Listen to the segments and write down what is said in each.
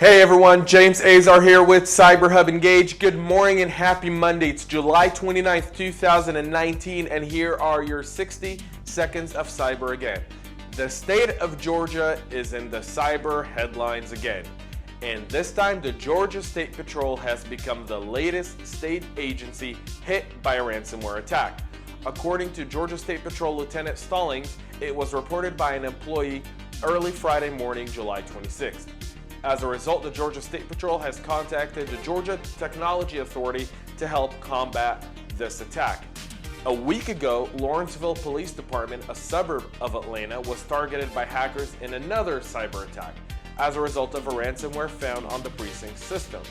Hey everyone, James Azar here with CyberHub Engage. Good morning and happy Monday. It's July 29th, 2019, and here are your 60 seconds of cyber again. The state of Georgia is in the cyber headlines again. And this time, the Georgia State Patrol has become the latest state agency hit by a ransomware attack. According to Georgia State Patrol Lieutenant Stallings, it was reported by an employee early Friday morning, July 26th. As a result, the Georgia State Patrol has contacted the Georgia Technology Authority to help combat this attack. A week ago, Lawrenceville Police Department, a suburb of Atlanta, was targeted by hackers in another cyber attack as a result of a ransomware found on the precinct's systems.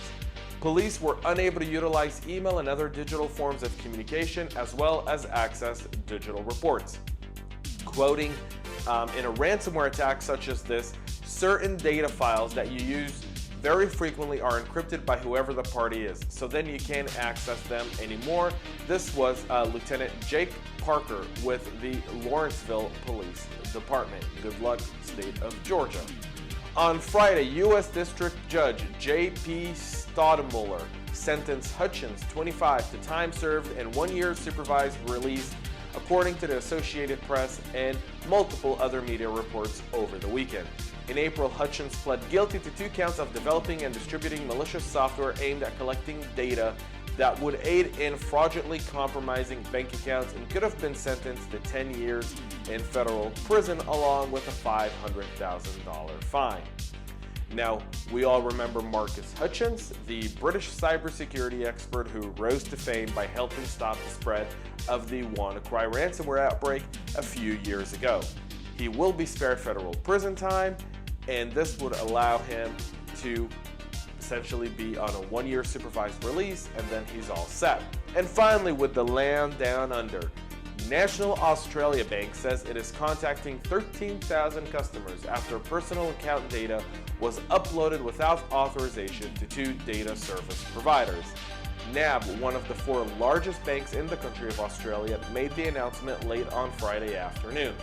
Police were unable to utilize email and other digital forms of communication, as well as access digital reports. Quoting, in a ransomware attack such as this, certain data files that you use very frequently are encrypted by whoever the party is, so then you can't access them anymore. This was Lieutenant Jake Parker with the Lawrenceville Police Department. Good luck, state of Georgia. On Friday, U.S. District Judge J.P. Staudemuller sentenced Hutchins, 25, to time served and 1 year supervised release, according to the Associated Press and multiple other media reports over the weekend. In April, Hutchins pled guilty to 2 counts of developing and distributing malicious software aimed at collecting data that would aid in fraudulently compromising bank accounts, and could have been sentenced to 10 years in federal prison along with a $500,000 fine. Now, we all remember Marcus Hutchins, the British cybersecurity expert who rose to fame by helping stop the spread of the WannaCry ransomware outbreak a few years ago. He will be spared federal prison time, and this would allow him to essentially be on a 1 year supervised release, and then he's all set. And finally, with the land down under, National Australia Bank says it is contacting 13,000 customers after personal account data was uploaded without authorization to 2 data service providers. NAB, one of the 4 largest banks in the country of Australia, made the announcement late on Friday afternoon.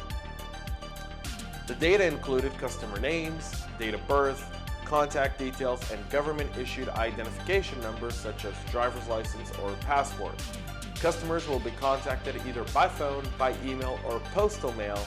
The data included customer names, date of birth, contact details, and government-issued identification numbers such as driver's license or passport. Customers will be contacted either by phone, by email, or postal mail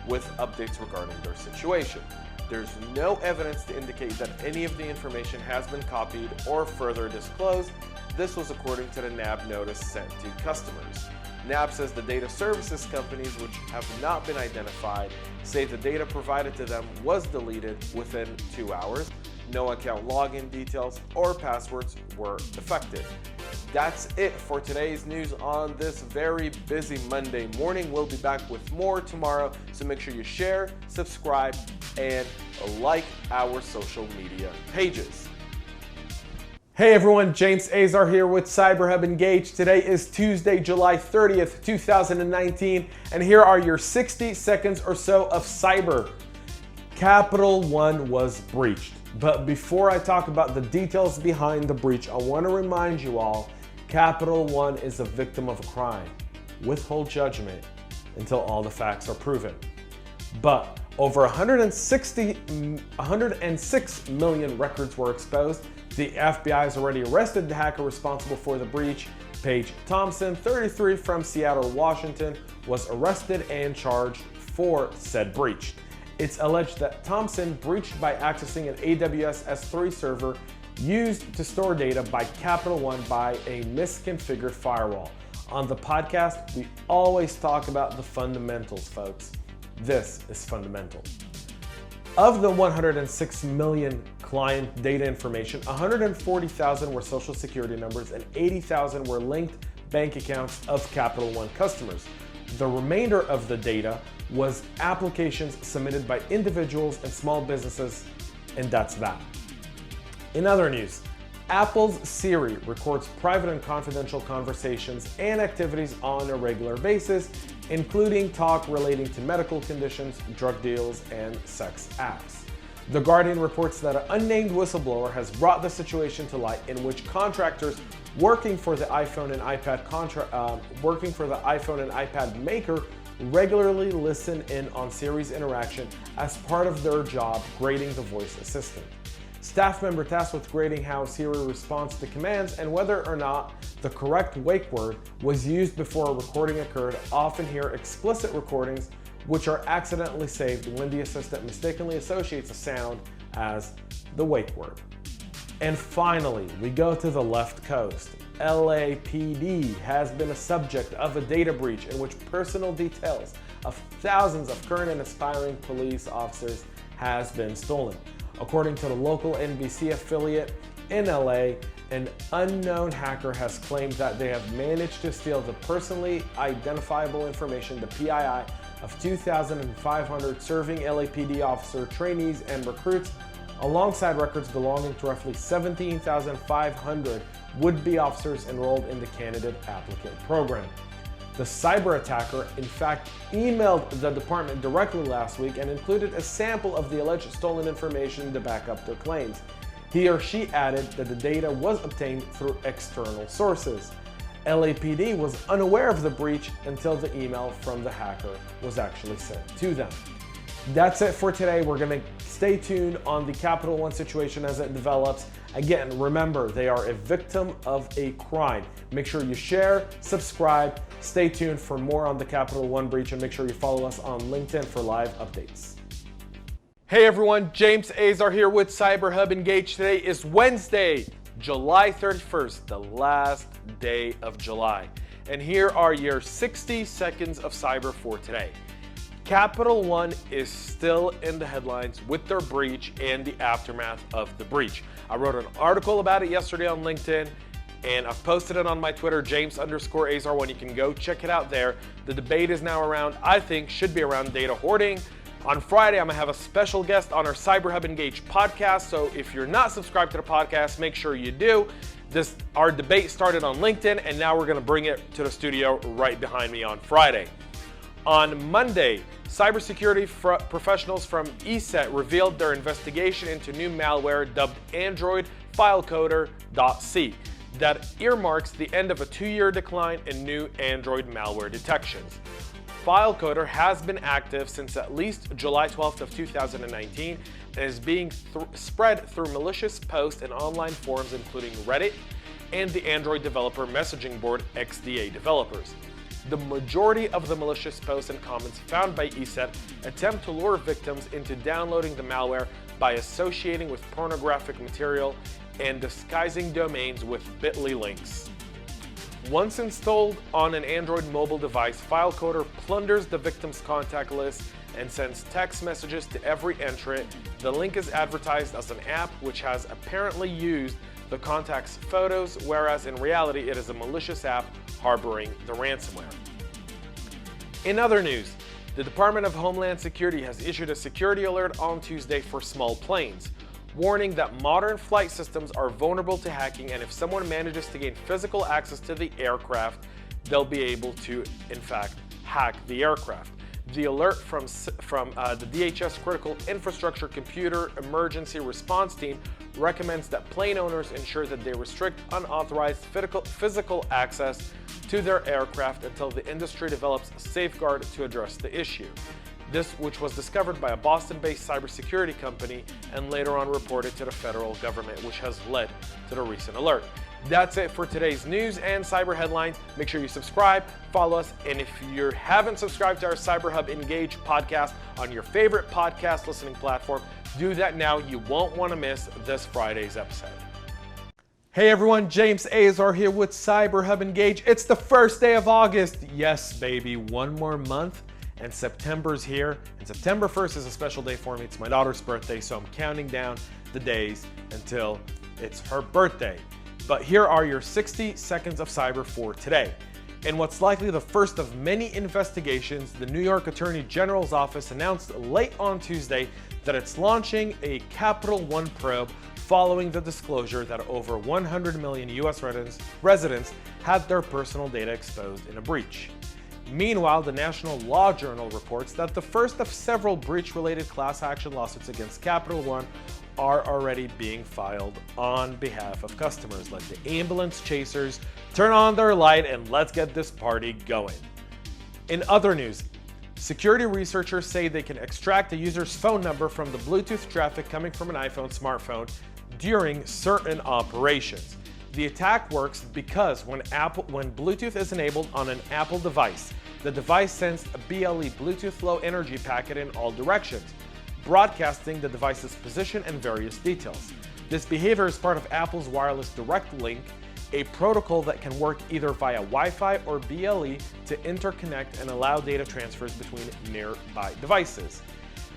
with updates regarding their situation. There's no evidence to indicate that any of the information has been copied or further disclosed. This was according to the NAB notice sent to customers. NAB says the data services companies, which have not been identified, say the data provided to them was deleted within 2 hours. No account login details or passwords were affected. That's it for today's news on this very busy Monday morning. We'll be back with more tomorrow, so make sure you share, subscribe, and like our social media pages. Hey everyone, James Azar here with CyberHub Engage. Today is Tuesday, July 30th, 2019, and here are your 60 seconds or so of cyber. CapitalOne was breached. But before I talk about the details behind the breach, I want to remind you all, CapitalOne is a victim of a crime. Withhold judgment until all the facts are proven. But over 106 million records were exposed. The FBI has already arrested the hacker responsible for the breach. Paige Thompson, 33, from Seattle, Washington, was arrested and charged for said breach. It's alleged that Thompson breached by accessing an AWS S3 server used to store data by CapitalOne by a misconfigured firewall. On the podcast, we always talk about the fundamentals, folks. This is fundamental. Of the 106 million client data information, 140,000 were social security numbers and 80,000 were linked bank accounts of CapitalOne customers. The remainder of the data was applications submitted by individuals and small businesses, and that's that. In other news, Apple's Siri records private and confidential conversations and activities on a regular basis, including talk relating to medical conditions, drug deals, and sex acts. The Guardian reports that an unnamed whistleblower has brought the situation to light in which contractors working for the iPhone and iPad maker regularly listen in on Siri's interaction as part of their job grading the voice assistant. staff member tasked with grading how Siri responds to commands and whether or not the correct wake word was used before a recording occurred often hear explicit recordings which are accidentally saved when the assistant mistakenly associates a sound as the wake word. And finally, we go to the left coast. LAPD has been a subject of a data breach in which personal details of thousands of current and aspiring police officers has been stolen. According to the local NBC affiliate in LA, an unknown hacker has claimed that they have managed to steal the personally identifiable information, the PII, of 2,500 serving LAPD officer trainees and recruits, alongside records belonging to roughly 17,500 would-be officers enrolled in the candidate applicant program. The cyber attacker, in fact, emailed the department directly last week and included a sample of the alleged stolen information to back up their claims. He or she added that the data was obtained through external sources. LAPD was unaware of the breach until the email from the hacker was actually sent to them. That's it for today. We're going to stay tuned on the CapitalOne situation as it develops. Again, remember, they are a victim of a crime. Make sure you share, subscribe, stay tuned for more on the CapitalOne breach, and make sure you follow us on LinkedIn for live updates. Hey everyone, James Azar here with CyberHub Engage. Today is Wednesday, July 31st, the last day of July. And here are your 60 seconds of cyber for today. CapitalOne is still in the headlines with their breach and the aftermath of the breach. I wrote an article about it yesterday on LinkedIn, and I've posted it on my Twitter, James_Azar1. You can go check it out there. The debate is now around, I think, should be around data hoarding. On Friday, I'm gonna have a special guest on our CyberHub Engage podcast, so if you're not subscribed to the podcast, make sure you do. Our debate started on LinkedIn, and now we're gonna bring it to the studio right behind me on Friday. On Monday, cybersecurity professionals from ESET revealed their investigation into new malware dubbed Android FileCoder.c that earmarks the end of a 2-year decline in new Android malware detections. FileCoder has been active since at least July 12th of 2019 and is being spread through malicious posts and online forums including Reddit and the Android developer messaging board XDA Developers. The majority of the malicious posts and comments found by ESET attempt to lure victims into downloading the malware by associating with pornographic material and disguising domains with bit.ly links. Once installed on an Android mobile device, FileCoder plunders the victim's contact list and sends text messages to every entrant. The link is advertised as an app which has apparently used the contact's photos, whereas in reality it is a malicious app harboring the ransomware. In other news, the Department of Homeland Security has issued a security alert on Tuesday for small planes, warning that modern flight systems are vulnerable to hacking, and if someone manages to gain physical access to the aircraft, they'll be able to, in fact, hack the aircraft. The alert from the DHS Critical Infrastructure Computer Emergency Response Team recommends that plane owners ensure that they restrict unauthorized physical access to their aircraft until the industry develops a safeguard to address the issue. This, which was discovered by a Boston-based cybersecurity company and later on reported to the federal government, which has led to the recent alert. That's it for today's news and cyber headlines. Make sure you subscribe, follow us, and if you haven't subscribed to our CyberHub Engage podcast on your favorite podcast listening platform, do that now. You won't want to miss this Friday's episode. Hey everyone, James Azar here with CyberHub Engage. It's the first day of August. Yes, baby, one more month. And September's here, and September 1st is a special day for me. It's my daughter's birthday, so I'm counting down the days until it's her birthday. But here are your 60 seconds of cyber for today. In what's likely the first of many investigations, the New York Attorney General's office announced late on Tuesday that it's launching a CapitalOne probe following the disclosure that over 100 million US residents had their personal data exposed in a breach. Meanwhile, the National Law Journal reports that the first of several breach-related class action lawsuits against CapitalOne are already being filed on behalf of customers. Let the ambulance chasers turn on their light and let's get this party going. In other news, security researchers say they can extract a user's phone number from the Bluetooth traffic coming from an iPhone smartphone, during certain operations. The attack works because when Bluetooth is enabled on an Apple device, the device sends a BLE Bluetooth Low Energy packet in all directions, broadcasting the device's position and various details. This behavior is part of Apple's Wireless Direct Link, a protocol that can work either via Wi-Fi or BLE to interconnect and allow data transfers between nearby devices.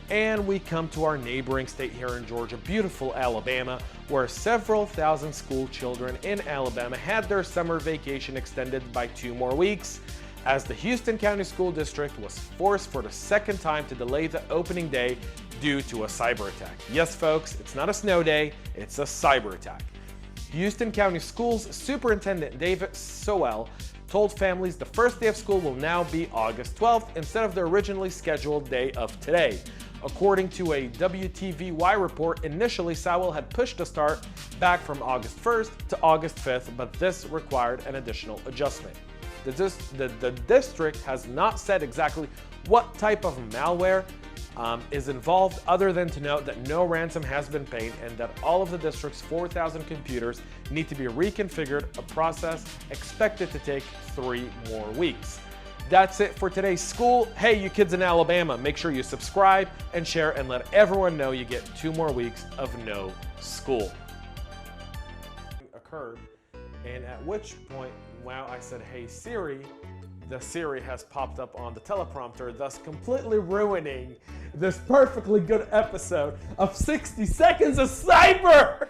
And we come to our neighboring state here in Georgia, beautiful Alabama, where several thousand school children in Alabama had their summer vacation extended by 2 more weeks, as the Houston County School District was forced for the second time to delay the opening day due to a cyber attack. Yes, folks, it's not a snow day, it's a cyber attack. Houston County Schools Superintendent David Sowell told families the first day of school will now be August 12th instead of the originally scheduled day of today. According to a WTVY report, initially Sowell had pushed the start back from August 1st to August 5th, but this required an additional adjustment. The district has not said exactly what type of malware is involved, other than to note that no ransom has been paid and that all of the district's 4,000 computers need to be reconfigured, a process expected to take 3 more weeks. That's it for today's school. Hey, you kids in Alabama, make sure you subscribe and share and let everyone know you get 2 more weeks of no school. Occurred, and at which point, wow, I said, hey Siri, the Siri has popped up on the teleprompter, thus completely ruining this perfectly good episode of 60 Seconds of Cyber!